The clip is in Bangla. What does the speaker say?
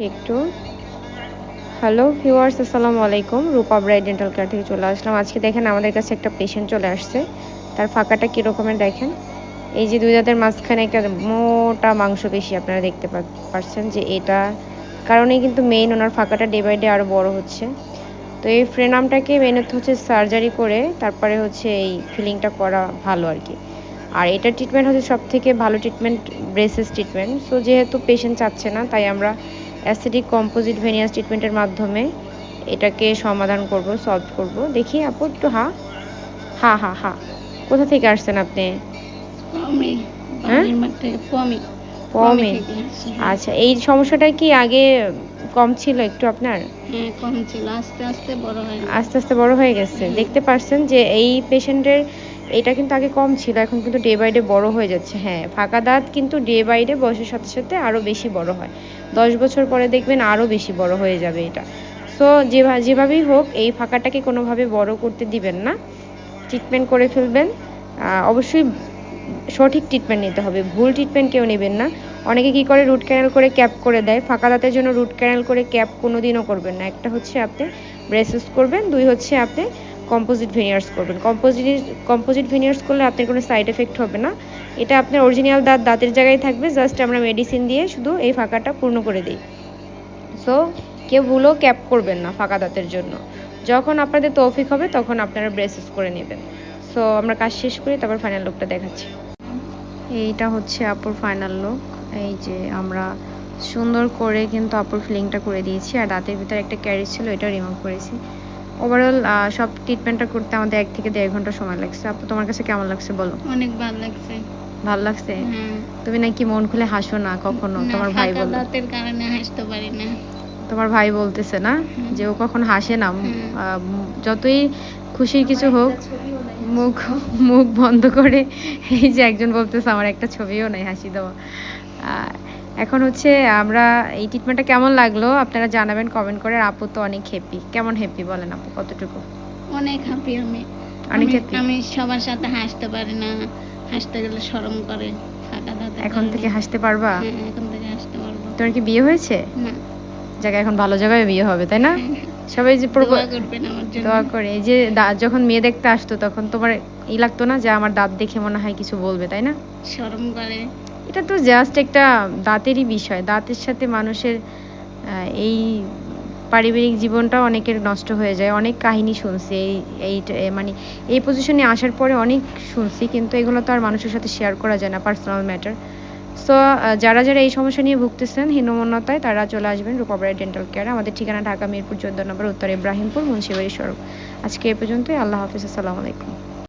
একটু হ্যালো ভিউয়ার্স, আসসালামু আলাইকুম। রূপা ব্রাইট ডেন্টাল কেয়ার থেকে চলে আসলাম। আজকে দেখেন আমাদের কাছে একটা পেশেন্ট চলে আসছে। তার ফাঁকাটা কীরকমের দেখেন। এই যে দুই দাঁতের মাঝখানে একটা মোটা মাংসপেশি আপনারা দেখতে পাচ্ছেন যে এটা কারণেই কিন্তু মেইন ওনার ফাঁকাটা ডে বাই ডে আরও বড় হচ্ছে। তো এই ফ্রেনামটাকে মেনত হচ্ছে সার্জারি করে তারপরে হচ্ছে এই ফিলিংটা করা ভালো আর কি। আর এটা ট্রিটমেন্ট হচ্ছে সব থেকে ভালো ট্রিটমেন্ট ব্রেসেস ট্রিটমেন্ট। সো যেহেতু পেশেন্ট চাচ্ছে না, তাই আমরা অ্যাসিডিক কম্পোজিট ভেনিয়াস ট্রিটমেন্টের মাধ্যমে এটাকে সমাধান করব, সলভ করব। দেখি আপু একটু হা হা হা হা কোথা থেকে আসছেন আপনি? হ্যাঁ, পমে। আচ্ছা, এই সমস্যাটা কি আগে কম ছিল একটু আপনার? হ্যাঁ, কম ছিল, আস্তে আস্তে বড় হয়ে গেছে। দেখতে পারছেন যে এই পেশেন্টের এটা কিন্তু আগে কম ছিল, এখন কিন্তু ডে বাই ডে বড় হয়ে যাচ্ছে। হ্যাঁ, ফাঁকা দাঁত কিন্তু ডে বাই ডে বয়সের সাথে সাথে আরও বেশি বড় হয়। 10 বছর পরে দেখবেন আরও বেশি বড় হয়ে যাবে এটা। সো যেভাবেই হোক এই ফাঁকাটাকে কোনোভাবে বড় করতে দিবেন না, ট্রিটমেন্ট করে ফেলবেন। অবশ্যই সঠিক ট্রিটমেন্ট নিতে হবে, ভুল ট্রিটমেন্ট কেউ নেবেন না। অনেকে কি করে রুট ক্যানাল করে ক্যাপ করে দেয়। ফাঁকা দাঁতের জন্য রুট ক্যানাল করে ক্যাপ কোনোদিনও করবেন না। একটা হচ্ছে আপনি ব্রেসেস করবেন, 2 হচ্ছে আপনি কম্পোজিট ভেনিয়ার্স করবেন। কম্পোজিট ভেনিয়ার্স করলে আপনার কোনো সাইড এফেক্ট হবে না। এটা আপনার অরিজিনাল দাঁতের জায়গায় থাকবে, জাস্ট আমরা মেডিসিন দিয়ে শুধু এই ফাঁকাটা পূর্ণ করে দিই। সো কেউ ভুলও ক্যাপ করবেন না ফাঁকা দাঁতের জন্য। যখন আপনাদের তৌফিক হবে তখন আপনারা ব্রেসেস করে নেবেন। সো আমরা কাজ শেষ করি, তারপর ফাইনাল লুকটা দেখাচ্ছি। এইটা হচ্ছে আপুর ফাইনাল লুক। এই যে আমরা সুন্দর করে কিন্তু আপুর ফিলিংটা করে দিয়েছি, আর দাঁতের ভিতরে একটা ক্যারিজ ছিল, এটা রিমুভ করেছি। ওভারঅল সব ট্রিটমেন্টটা করতে আমাদের 1 থেকে 1.5 ঘন্টা সময় লাগছে। আপু, তোমার কাছে কেমন লাগছে বলো? অনেক ভালো লাগছে। ভালো লাগছে? তুমি নাকি মন খুলে হাসো না কখনো, তোমার ভাই বলে। দাঁতের কারণে হাসতে পারি না। তোমার ভাই বলতেছে না যে ও কখন হাসে না, যতই খুশির কিছু হোক মুখ বন্ধ করে। এই যে একজন বলতেছে আমার একটা ছবিও নাই হাসি দেওয়া। এখন হচ্ছে আমরা এই ট্রিটমেন্টটা কেমন লাগলো আপনারা জানাবেন কমেন্ট করে। আপু তো অনেক হ্যাপি। কেমন হ্যাপি বলেন আপু, কতটুকু? অনেক হ্যাপি আমি। অনেক হ্যাপি। আমি সবার সাথে হাসতে পারি না, হাসতে গেলে শরম করে। ফাঁকা দাঁত। এখন থেকে হাসতে পারবা? হ্যাঁ, এখন থেকে হাসতে পারবো। তোমার কি বিয়ে হয়েছে? না। জায়গায় এখন ভালো জায়গায় বিয়ে হবে, তাই না? সবাই যে দোয়া করবেন আমার জন্য। দোয়া করে। এই যে যখন মেয়ে দেখতে আসতো তখন তোমার লাগতো না যে আমার দাঁত দেখে মনে হয় কিছু বলবে, তাই না? শরম করে। এটা তো জাস্ট একটা দাঁতেরই বিষয়। দাঁতের সাথে মানুষের এই পারিবারিক জীবনটা অনেকের নষ্ট হয়ে যায়। অনেক কাহিনী শুনছি এই মানে এই পজিশনে আসার পরে অনেক শুনছি, কিন্তু এগুলো তো আর মানুষের সাথে শেয়ার করা যায় না, পার্সোনাল ম্যাটার। সো যারা এই সমস্যা নিয়ে ভুগতেছেন হীনমন্যতায়, তারা চলে আসবেন রূপা ব্রাইট ডেন্টাল কেয়ার। আমাদের ঠিকানা ঢাকা মিরপুর 14 নম্বর, উত্তর ইব্রাহিমপুর, মুন্সিবাড়ি সড়ক। আজকে এ পর্যন্তই। আল্লাহ হাফিজ, আসসালামু আলাইকুম।